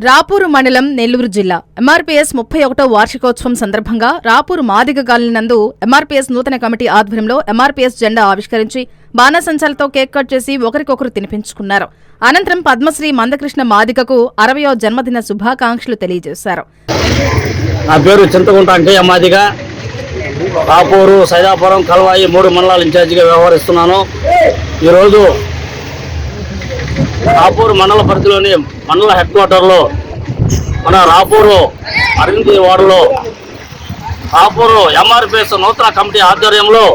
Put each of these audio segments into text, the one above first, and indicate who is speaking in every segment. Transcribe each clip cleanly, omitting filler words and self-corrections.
Speaker 1: రాపూరు మండలం నెల్లూరు జిల్లా ఎంఆర్పీఎస్ 31వ వార్షికోత్సవం సందర్భంగా రాపూరు మాదిగ కాలనీ నందు ఎంఆర్పీఎస్ నూతన కమిటీ ఆధ్వర్యంలో ఎంఆర్పీఎస్ జెండా ఆవిష్కరించి బాణసంచాలతో కేక్ కట్ చేసి ఒకరికొకరు తినిపించుకున్నారు. అనంతరం పద్మశ్రీ మందకృష్ణ మాదిగకు 60వ జన్మదిన శుభాకాంక్షలు తెలియజేశారు.
Speaker 2: నా పేరు చింతకుంట అంకయ్య మాదిగ. రాపూరు, సైదాపురం, కల్వాయి 3 మండలాల ఇన్ఛార్జిగా వ్యవహరిస్తున్నాను. ఈరోజు రాపూరు మండల పరిధిలోని మండల హెడ్ క్వార్టర్లో మన రాపూరు అరవింద్ వార్డులో రాపూరు ఎంఆర్పీఎస్ నూతన కమిటీ ఆధ్వర్యంలో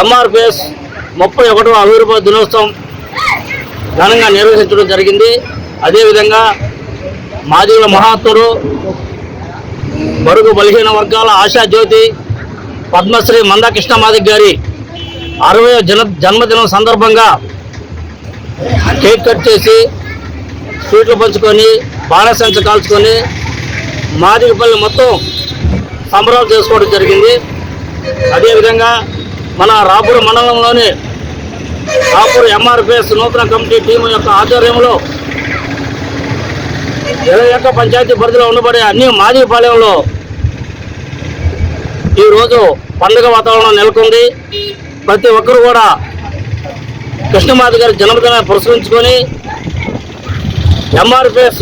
Speaker 2: ఎంఆర్పీఎస్ 31వ ఆవిర్భావ దినోత్సవం ఘనంగా నిర్వహించడం జరిగింది. అదేవిధంగా మాదిగల మహాత్ముడు, బడుగు బలహీన వర్గాల ఆశాజ్యోతి పద్మశ్రీ మందకృష్ణ మాదిగ గారి 60వ జన్మదినం సందర్భంగా కేక్ కట్ చేసి స్వీట్లు పంచుకొని బాణసంచ కాల్చుకొని మాదిగపల్లి మొత్తం సంబరాలు చేసుకోవడం జరిగింది. అదేవిధంగా మన రాపూరు మండలంలోని రాపూరు ఎంఆర్పీఎస్ నూతన కమిటీ టీం యొక్క ఆధ్వర్యంలో 21 పంచాయతీ పరిధిలో ఉండబడే అన్ని మాదిగపాలెంలో ఈరోజు పండుగ వాతావరణం నెలకొంది. ప్రతి ఒక్కరు కూడా కృష్ణమాది గారి జన్మదినాన్ని పురస్కరించుకొని ఎంఆర్పీఎస్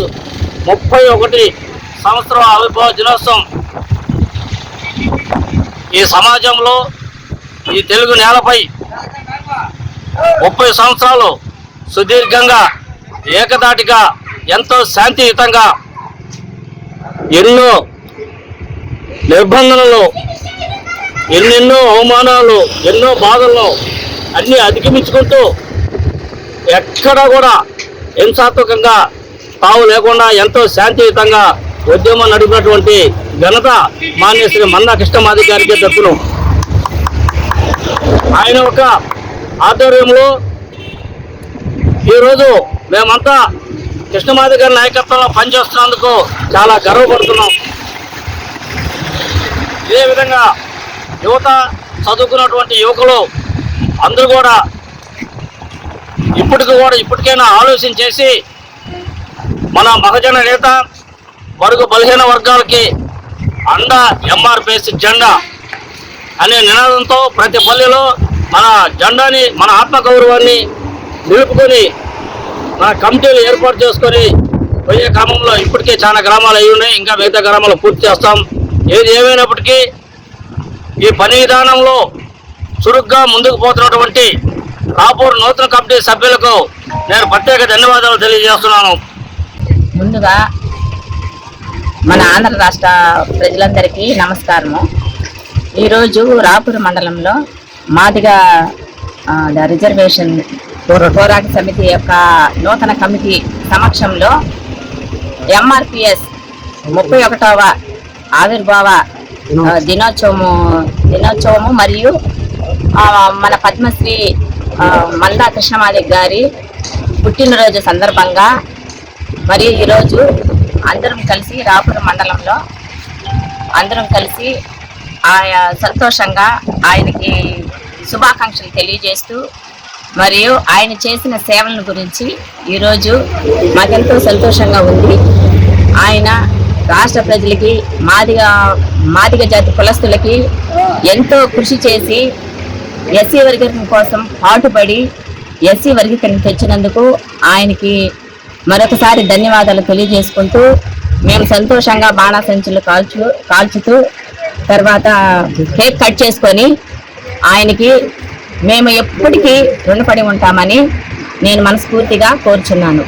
Speaker 2: 31 సంవత్సరం ఆవిర్భావ దినోత్సవం ఈ సమాజంలో, ఈ తెలుగు నేలపై 30 సంవత్సరాలు సుదీర్ఘంగా ఏకదాటిగా ఎంతో శాంతియుతంగా ఎన్నో నిర్బంధనలు, ఎన్నెన్నో అవమానాలు, ఎన్నో బాధలను అన్నీ అధిగమించుకుంటూ ఎక్కడా కూడా హింసాత్మకంగా తావు లేకుండా ఎంతో శాంతియుతంగా ఉద్యమం నడిపినటువంటి ఘనత మాన్యశ్రీ మందకృష్ణ మాదిగ గారికి దక్కును. ఆయన ఒక ఆధ్వర్యంలో ఈరోజు మేమంతా కృష్ణమాదిగ గారి నాయకత్వంలో పనిచేస్తున్నందుకు చాలా గర్వపడుతున్నాం. ఇదే విధంగా యువత, చదువుకున్నటువంటి యువకులు అందరూ కూడా ఇప్పటికైనా ఆలోచన చేసి మన మహజన నేత, బడుగు బలహీన వర్గాలకి అండ ఎంఆర్పీఎస్ జెండా అనే నినాదంతో ప్రతి పల్లెలో మన జెండాని, మన ఆత్మగౌరవాన్ని నిలుపుకొని మన కమిటీలు ఏర్పాటు చేసుకొని పోయే క్రమంలో ఇప్పటికే చాలా గ్రామాలు అయి ఉన్నాయి. ఇంకా మిగతా గ్రామాలు పూర్తి చేస్తాం. ఏది ఏమైనప్పటికీ ఈ పని విధానంలో చురుగ్గా ముందుకు పోతున్నటువంటి రాపూర్ నూతన కమిటీ సభ్యులకు నేను ప్రత్యేక ధన్యవాదాలు తెలియజేస్తున్నాను.
Speaker 3: ముందుగా మన ఆంధ్ర రాష్ట్ర ప్రజలందరికీ నమస్కారము. ఈరోజు రాపూర్ మండలంలో మాదిగ రిజర్వేషన్ పోరాట సమితి యొక్క నూతన కమిటీ సమక్షంలో ఎంఆర్పీఎస్ 31వ ఆవిర్భావ దినోత్సవము మరియు మన పద్మశ్రీ మందకృష్ణ మాదిగ గారి పుట్టినరోజు సందర్భంగా మరియు ఈరోజు అందరం కలిసి రాపూర్ మండలంలో అందరం కలిసి సంతోషంగా ఆయనకి శుభాకాంక్షలు తెలియజేస్తూ మరియు ఆయన చేసిన సేవలను గురించి ఈరోజు మాకెంతో సంతోషంగా ఉంది. ఆయన రాష్ట్ర ప్రజలకి, మాదిగ జాతి కులస్తులకి ఎంతో కృషి చేసి ఎస్సీ వర్గీకరణ కోసం పాటుపడి ఎస్సీ వర్గీకరణ తెచ్చినందుకు ఆయనకి మరొకసారి ధన్యవాదాలు తెలియజేసుకుంటూ మేము సంతోషంగా బాణాసంచులు కాల్చుతూ తర్వాత కేక్ కట్ చేసుకొని ఆయనకి మేము ఎప్పటికీ రుణపడి ఉంటామని నేను మనస్ఫూర్తిగా కోరుచున్నాను.